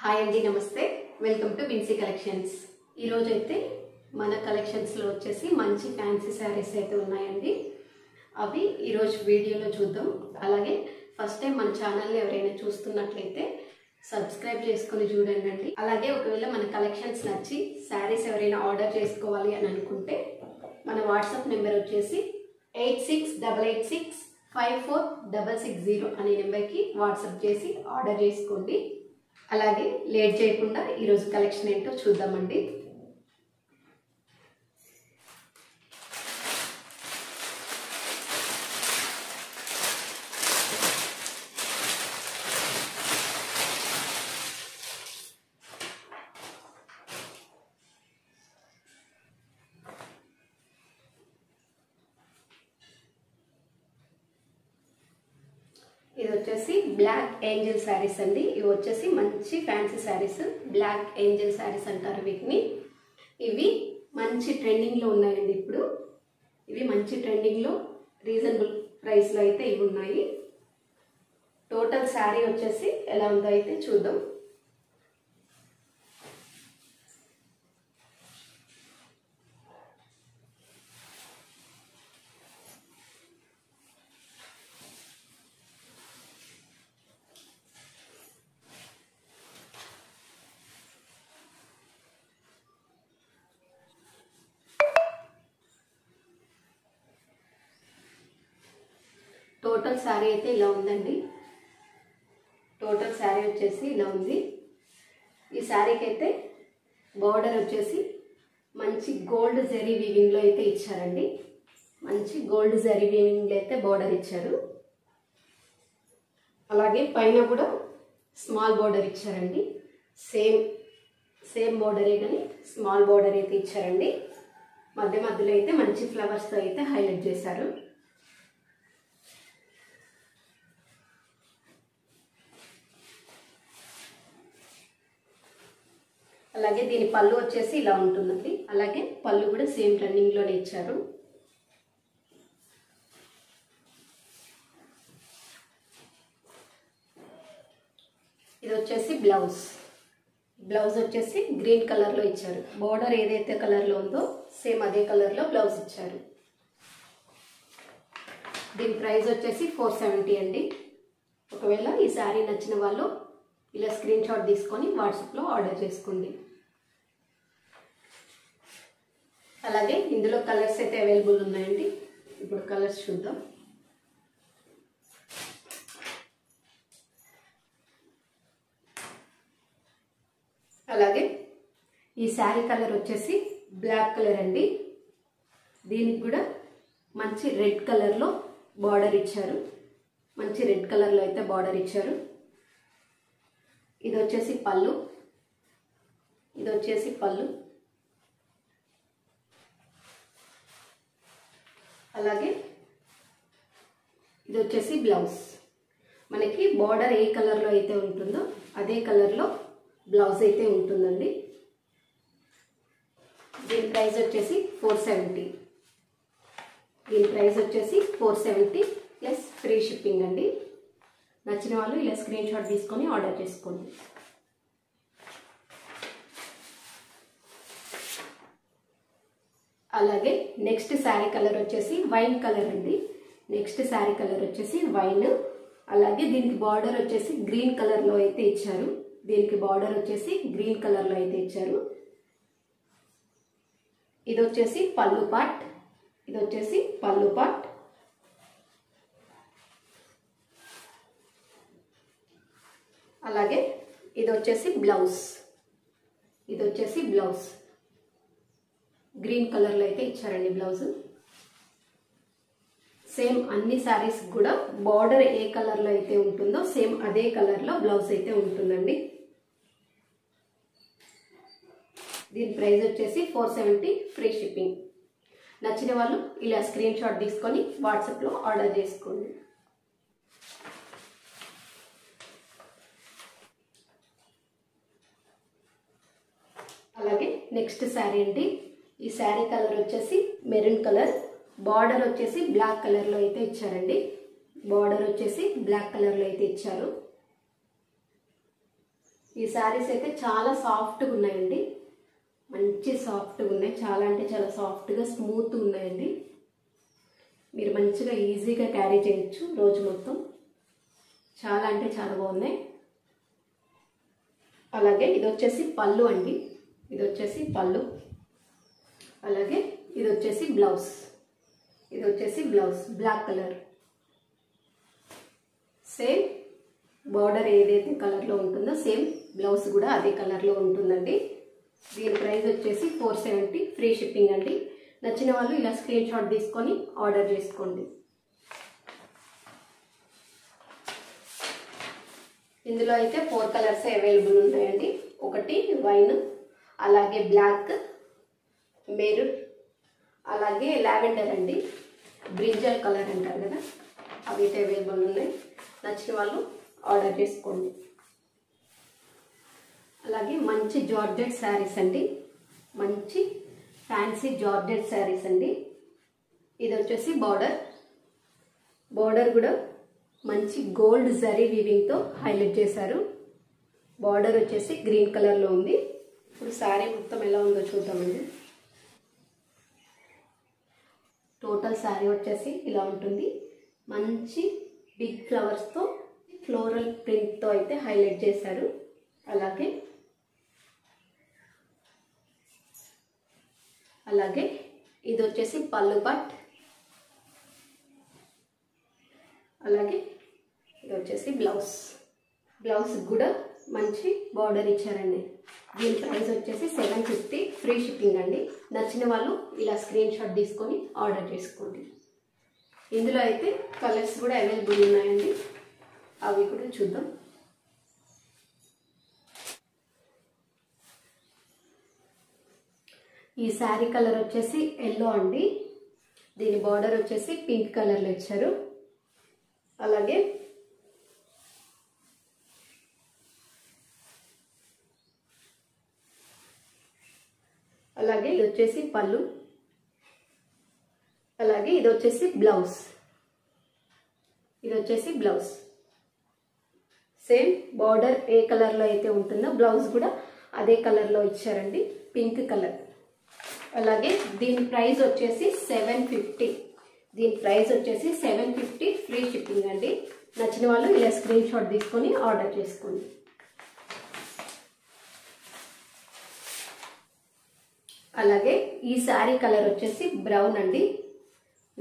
Hi అండి, నమస్తే. Welcome to Vinci collections. ఈరోజు అయితే మన కలెక్షన్స్లో వచ్చేసి మంచి ఫ్యాన్సీ శారీస్ అయితే ఉన్నాయండి. అవి ఈరోజు వీడియోలో చూద్దాం. అలాగే ఫస్ట్ టైం మన ఛానల్ని ఎవరైనా చూస్తున్నట్లయితే సబ్స్క్రైబ్ చేసుకొని చూడండి. అలాగే ఒకవేళ మన కలెక్షన్స్ నచ్చి శారీస్ ఎవరైనా ఆర్డర్ చేసుకోవాలి అని అనుకుంటే మన వాట్సాప్ నెంబర్ వచ్చేసి 8688654660 అనే నెంబర్కి వాట్సాప్ చేసి ఆర్డర్ చేసుకోండి. అలాగే లేట్ చేయకుండా ఈరోజు కలెక్షన్ ఏంటో చూద్దామండి. ఇది వచ్చేసి బ్లాక్ ఏంజల్ శారీస్ అండి. ఇవి వచ్చేసి మంచి fancy sarees, black angel sarees అంటారు వీటిని. ఇవి మంచి ట్రెండింగ్లో ఉన్నాయండి. ఇప్పుడు ఇవి మంచి ట్రెండింగ్లో రీజనబుల్ ప్రైస్లో అయితే ఇవి ఉన్నాయి. టోటల్ శారీ వచ్చేసి ఎలా ఉందో అయితే చూద్దాం. టోటల్ శారీ అయితే ఇలా ఉందండి. టోటల్ శారీ వచ్చేసి ఇలా ఉంది. ఈ శారీకి అయితే బార్డర్ వచ్చేసి మంచి గోల్డ్ జరీ వీవింగ్లో అయితే ఇచ్చారండి. మంచి గోల్డ్ జరీ వీవింగ్లో అయితే బార్డర్ ఇచ్చారు. అలాగే పైన కూడా స్మాల్ బార్డర్ ఇచ్చారండి. సేమ్ బార్డరే కానీ స్మాల్ బార్డర్ అయితే ఇచ్చారండి. మధ్యలో అయితే మంచి ఫ్లవర్స్తో అయితే హైలైట్ చేశారు. అలాగే దీని పళ్ళు వచ్చేసి ఇలా ఉంటుందండి. అలాగే పళ్ళు కూడా సేమ్ రన్నింగ్లోనే ఇచ్చారు. ఇది వచ్చేసి బ్లౌజ్ వచ్చేసి గ్రీన్ కలర్లో ఇచ్చారు. బోర్డర్ ఏదైతే కలర్లో ఉందో సేమ్ అదే కలర్లో బ్లౌజ్ ఇచ్చారు. దీని ప్రైస్ వచ్చేసి 470 అండి. ఒకవేళ ఈ శారీ నచ్చిన వాళ్ళు ఇలా స్క్రీన్ షాట్ తీసుకొని వాట్సాప్లో ఆర్డర్ చేసుకోండి. అలాగే ఇందులో కలర్స్ అయితే అవైలబుల్ ఉన్నాయండి. ఇప్పుడు కలర్స్ చూద్దాం. అలాగే ఈ శారీ కలర్ వచ్చేసి బ్లాక్ కలర్ అండి. దీనికి కూడా మంచి రెడ్ కలర్లో బార్డర్ ఇచ్చారు. మంచి రెడ్ కలర్లో అయితే బార్డర్ ఇచ్చారు. ఇది వచ్చేసి పళ్ళు. అలాగే ఇది వచ్చేసి బ్లౌజ్. మనకి బార్డర్ ఏ కలర్లో అయితే ఉంటుందో అదే కలర్లో బ్లౌజ్ అయితే ఉంటుందండి. దీని ప్రైస్ వచ్చేసి 470 ప్లస్ ఫ్రీ షిప్పింగ్ అండి. నచ్చిన వాళ్ళు ఇలా స్క్రీన్ షాట్ తీసుకొని ఆర్డర్ చేసుకోండి. అలాగే నెక్స్ట్ శారీ కలర్ వచ్చేసి వైన్ కలర్ అండి. అలాగే దీనికి బార్డర్ వచ్చేసి గ్రీన్ కలర్లో అయితే ఇచ్చారు. ఇది వచ్చేసి పళ్ళు పార్ట్. అలాగే ఇది వచ్చేసి బ్లౌజ్. గ్రీన్ కలర్లో అయితే ఇచ్చారండి బ్లౌజ్. సేమ్ అన్ని శారీస్ కూడా బార్డర్ ఏ కలర్లో అయితే ఉంటుందో సేమ్ అదే కలర్లో బ్లౌజ్ అయితే ఉంటుందండి. దీని ప్రైస్ వచ్చేసి 470 ఫ్రీ షిప్పింగ్. నచ్చిన వాళ్ళు ఇలా స్క్రీన్ షాట్ తీసుకొని వాట్సాప్లో ఆర్డర్ చేసుకోండి. అలాగే నెక్స్ట్ శారీ అండి. ఈ శారీ కలర్ వచ్చేసి మెరూన్ కలర్. బార్డర్ వచ్చేసి బ్లాక్ కలర్లో అయితే ఇచ్చారండి. ఈ శారీస్ అయితే చాలా సాఫ్ట్గా ఉన్నాయండి, మంచి సాఫ్ట్గా ఉన్నాయి, చాలా అంటే చాలా సాఫ్ట్గా స్మూత్గా ఉన్నాయండి. మీరు మంచిగా ఈజీగా క్యారీ చేయొచ్చు రోజు మొత్తం. చాలా అంటే చాలా బాగున్నాయి. అలాగే ఇది వచ్చేసి పళ్ళు అండి, ఇది వచ్చేసి పళ్ళు. అలాగే ఇది వచ్చేసి బ్లౌజ్, ఇది వచ్చేసి blouse black colour. Same border ఏదైతే కలర్లో ఉంటుందో సేమ్ బ్లౌజ్ కూడా అదే కలర్లో ఉంటుందండి. దీని ప్రైస్ వచ్చేసి 470, ఫ్రీ షిప్పింగ్ అండి. నచ్చిన వాళ్ళు ఇలా స్క్రీన్ షాట్ తీసుకొని ఆర్డర్ చేసుకోండి. ఇందులో అయితే 4 కలర్స్ అవైలబుల్ ఉన్నాయండి. ఒకటి వైన్, అలాగే బ్లాక్, మెరూన్, అలాగే లావెండర్ అండి, బ్రింజల్ కలర్ అంటారు కదా, అవి అయితే అవైలబుల్ ఉన్నాయి. నచ్చిన వాళ్ళు ఆర్డర్ చేసుకోండి. అలాగే మంచి జార్జెట్ శారీస్ అండి, మంచి ఫ్యాన్సీ జార్జెట్ శారీస్ అండి. ఇది వచ్చేసి బార్డర్ కూడా మంచి గోల్డ్ జరీ వీవింగ్తో హైలైట్ చేశారు. బార్డర్ వచ్చేసి గ్రీన్ కలర్లో ఉంది. ఇప్పుడు శారీ మొత్తం ఎలా ఉందో చూద్దామండి. టోటల్ శారీ వచ్చేసి ఇలా ఉంటుంది. మంచి బిగ్ ఫ్లవర్స్తో ఫ్లోరల్ ప్రింట్తో అయితే హైలైట్ చేశారు. అలాగే ఇది వచ్చేసి పళ్ళు పార్ట్. అలాగే ఇది వచ్చేసి బ్లౌజ్ కూడా మంచి బార్డర్ ఇచ్చారండి. దీని ప్రైస్ వచ్చేసి 750, ఫ్రీ షిప్పింగ్ అండి. నచ్చిన వాళ్ళు ఇలా స్క్రీన్ షాట్ తీసుకొని ఆర్డర్ చేసుకోండి. ఇందులో అయితే కలర్స్ కూడా అవైలబుల్ ఉన్నాయండి, అవి కూడా చూద్దాం. ఈ శారీ కలర్ వచ్చేసి ఎల్లో అండి. దీని బార్డర్ వచ్చేసి పింక్ కలర్లో ఇచ్చారు. అలాగే ఇది వచ్చేసి పళ్ళు. అలాగే ఇది వచ్చేసి బ్లౌజ్. సేమ్ బార్డర్ ఏ కలర్లో అయితే ఉంటుందో బ్లౌజ్ కూడా అదే కలర్లో ఇచ్చారండి, పింక్ కలర్. అలాగే దీని ప్రైస్ వచ్చేసి 750. ఫ్రీ షిప్పింగ్ అండి. నచ్చిన వాళ్ళు ఇలా స్క్రీన్ షాట్ తీసుకొని ఆర్డర్ చేసుకోండి. అలాగే ఈ శారీ కలర్ వచ్చేసి బ్రౌన్ అండి.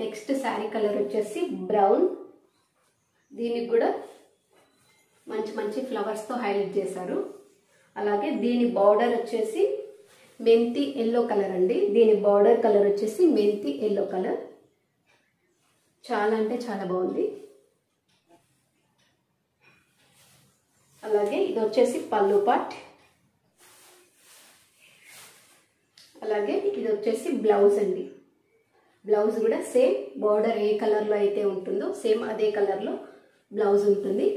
నెక్స్ట్ శారీ కలర్ వచ్చేసి బ్రౌన్. దీనికి కూడా మంచి ఫ్లవర్స్తో హైలైట్ చేశారు. అలాగే దీని బార్డర్ వచ్చేసి మెంతి ఎల్లో కలర్ అండి. దీని బార్డర్ కలర్ వచ్చేసి మెంతి ఎల్లో కలర్. చాలా అంటే చాలా బాగుంది. అలాగే ఇది వచ్చేసి పళ్ళు పార్ట్. అలాగే ఇది వచ్చేసి బ్లౌజ్ అండి. బ్లౌజ్ కూడా సేమ్ బార్డర్ ఏ కలర్లో అయితే ఉంటుందో సేమ్ అదే కలర్లో బ్లౌజ్ ఉంటుంది.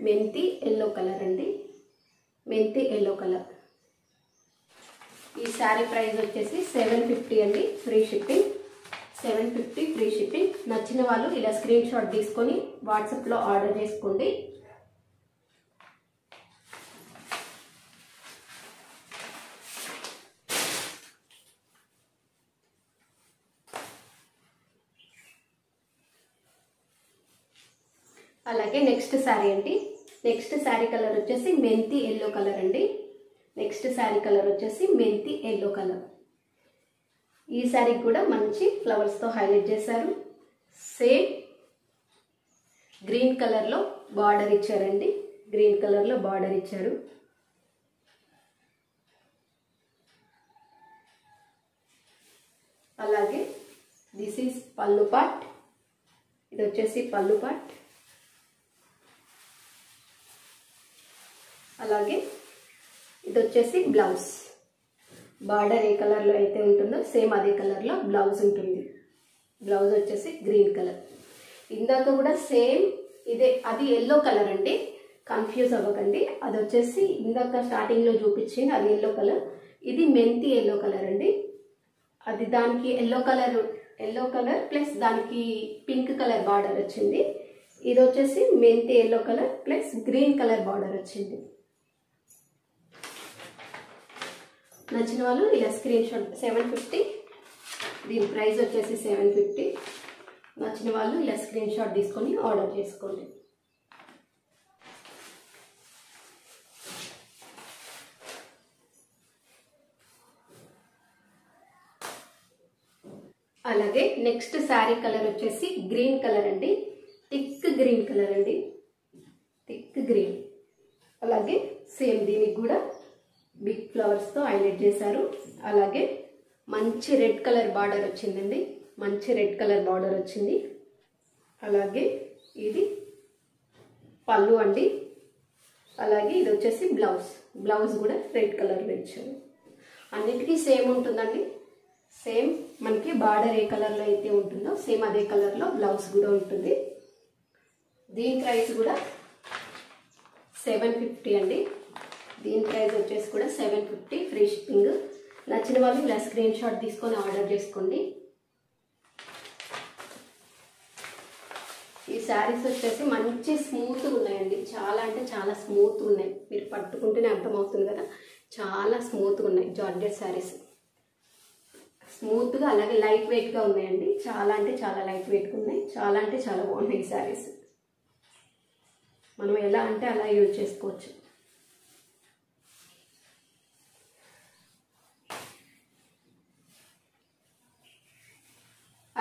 మెంతి ఎల్లో కలర్ అండి, ఈ శారీ ప్రైస్ వచ్చేసి 750 అండి, ఫ్రీ షిప్పింగ్. 750 free shipping. నచ్చిన వాళ్ళు ఇలా స్క్రీన్ షాట్ తీసుకొని వాట్సాప్లో ఆర్డర్ చేసుకోండి. అలాగే నెక్స్ట్ శారీ అండి. నెక్స్ట్ శారీ కలర్ వచ్చేసి మెంతి ఎల్లో కలర్ అండి. ఈ శారీ కూడా మంచి ఫ్లవర్స్తో హైలైట్ చేశారు. సేమ్ గ్రీన్ కలర్లో బార్డర్ ఇచ్చారండి, అలాగే దిస్ ఈజ్ పళ్ళు పార్ట్. ఇది వచ్చేసి పళ్ళు పార్ట్. అలాగే ఇది వచ్చేసి బ్లౌజ్. బార్డర్ ఏ కలర్లో అయితే ఉంటుందో సేమ్ అదే కలర్లో బ్లౌజ్ ఉంటుంది. బ్లౌజ్ వచ్చేసి గ్రీన్ కలర్. ఇందాక కూడా సేమ్ ఇదే, అది ఎల్లో కలర్ అండి, కన్ఫ్యూజ్ అవ్వకండి. అది వచ్చేసి ఇందాక స్టార్టింగ్లో చూపించింది అది ఎల్లో కలర్, ఇది మెంతి ఎల్లో కలర్ అండి. అది దానికి ఎల్లో కలర్ ప్లస్ దానికి పింక్ కలర్ బార్డర్ వచ్చింది. ఇది వచ్చేసి మెంతి yellow colour plus green colour border వచ్చింది. నచ్చిన వాళ్ళు ఇలా స్క్రీన్ షాట్ 750, దీని ప్రైస్ వచ్చేసి 750. నచ్చిన వాళ్ళు ఇలా స్క్రీన్ షాట్ తీసుకొని ఆర్డర్ చేసుకోండి. అలాగే నెక్స్ట్ శారీ కలర్ వచ్చేసి గ్రీన్ కలర్ అండి, థిక్ గ్రీన్ కలర్ అండి, థిక్ గ్రీన్. అలాగే సేమ్ దీనికి కూడా బిగ్ ఫ్లవర్స్తో హైలైట్ చేశారు. అలాగే మంచి రెడ్ కలర్ బార్డర్ వచ్చిందండి, మంచి రెడ్ కలర్ బార్డర్ వచ్చింది. అలాగే ఇది పళ్ళు అండి. అలాగే ఇది వచ్చేసి బ్లౌజ్ కూడా రెడ్ కలర్లో ఇచ్చారు. అన్నిటికీ సేమ్ ఉంటుందండి, సేమ్ మనకి బార్డర్ ఏ కలర్లో అయితే ఉంటుందో సేమ్ అదే కలర్లో బ్లౌజ్ కూడా ఉంటుంది. దీని ప్రైస్ కూడా 750 అండి. దీని ప్రైస్ వచ్చేసి కూడా 750, ఫ్రీ షిప్పింగ్. నచ్చిన వాళ్ళు ఇలా స్క్రీన్ షాట్ తీసుకొని ఆర్డర్ చేసుకోండి. ఈ శారీస్ వచ్చేసి మంచి స్మూత్గా ఉన్నాయండి, చాలా అంటే చాలా స్మూత్గా ఉన్నాయి. మీరు పట్టుకుంటేనే అర్థమవుతుంది కదా, చాలా స్మూత్గా ఉన్నాయి. జార్జెట్ శారీస్ స్మూత్గా అలాగే లైట్ వెయిట్గా ఉన్నాయండి. చాలా అంటే చాలా లైట్ వెయిట్గా ఉన్నాయి, చాలా అంటే చాలా బాగున్నాయి ఈ శారీస్. మనం ఎలా అంటే అలా యూజ్ చేసుకోవచ్చు.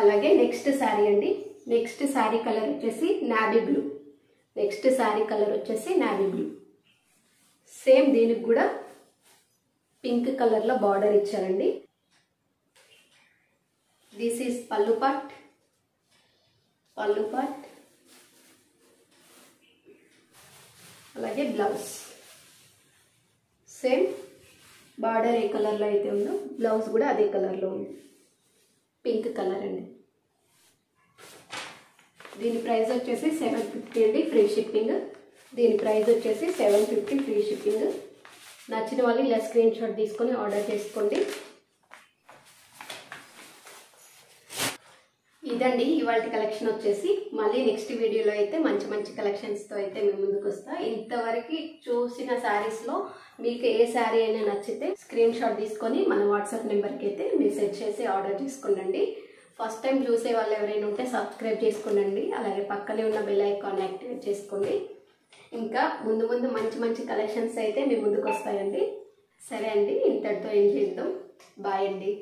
అలాగే నెక్స్ట్ శారీ అండి. నెక్స్ట్ శారీ కలర్ వచ్చేసి navy blue. Next sari colour వచ్చేసి నావీ బ్లూ. సేమ్ దీనికి కూడా పింక్ కలర్లో బార్డర్ ఇచ్చారండి. దిస్ ఈజ్ పల్లు పార్ట్. అలాగే బ్లౌజ్ సేమ్ బార్డర్ ఏ కలర్లో అయితే ఉందో బ్లౌజ్ కూడా అదే కలర్లో ఉంది, పింక్ కలర్ అండి. దీని ప్రైస్ వచ్చేసి 750 అండి, ఫ్రీ షిప్పింగ్. దీని ప్రైస్ వచ్చేసి 750, ఫ్రీ షిప్పింగ్. నచ్చిన వాళ్ళు ఇలా స్క్రీన్ షాట్ తీసుకొని ఆర్డర్ చేసుకోండి. ఇదండి ఇవాళ కలెక్షన్ వచ్చేసి. మళ్ళీ నెక్స్ట్ వీడియోలో అయితే మంచి మంచి కలెక్షన్స్తో అయితే మేము ముందుకు వస్తా. ఇంతవరకు చూసిన శారీస్లో మీకు ఏ శారీ అయినా నచ్చితే స్క్రీన్ షాట్ తీసుకొని మన వాట్సాప్ నెంబర్కి అయితే మెసేజ్ చేసి ఆర్డర్ చేసుకోండి. ఫస్ట్ టైం చూసే వాళ్ళు ఎవరైనా ఉంటే సబ్స్క్రైబ్ చేసుకోండి. అలాగే పక్కనే ఉన్న బెల్ ఐకాన్ యాక్టివేట్ చేసుకోండి. ఇంకా ముందు ముందు మంచి మంచి కలెక్షన్స్ అయితే మీ ముందుకు వస్తాయండి. సరే అండి, ఇంతటితో ఏం చేద్దాం. బాయ్ అండి.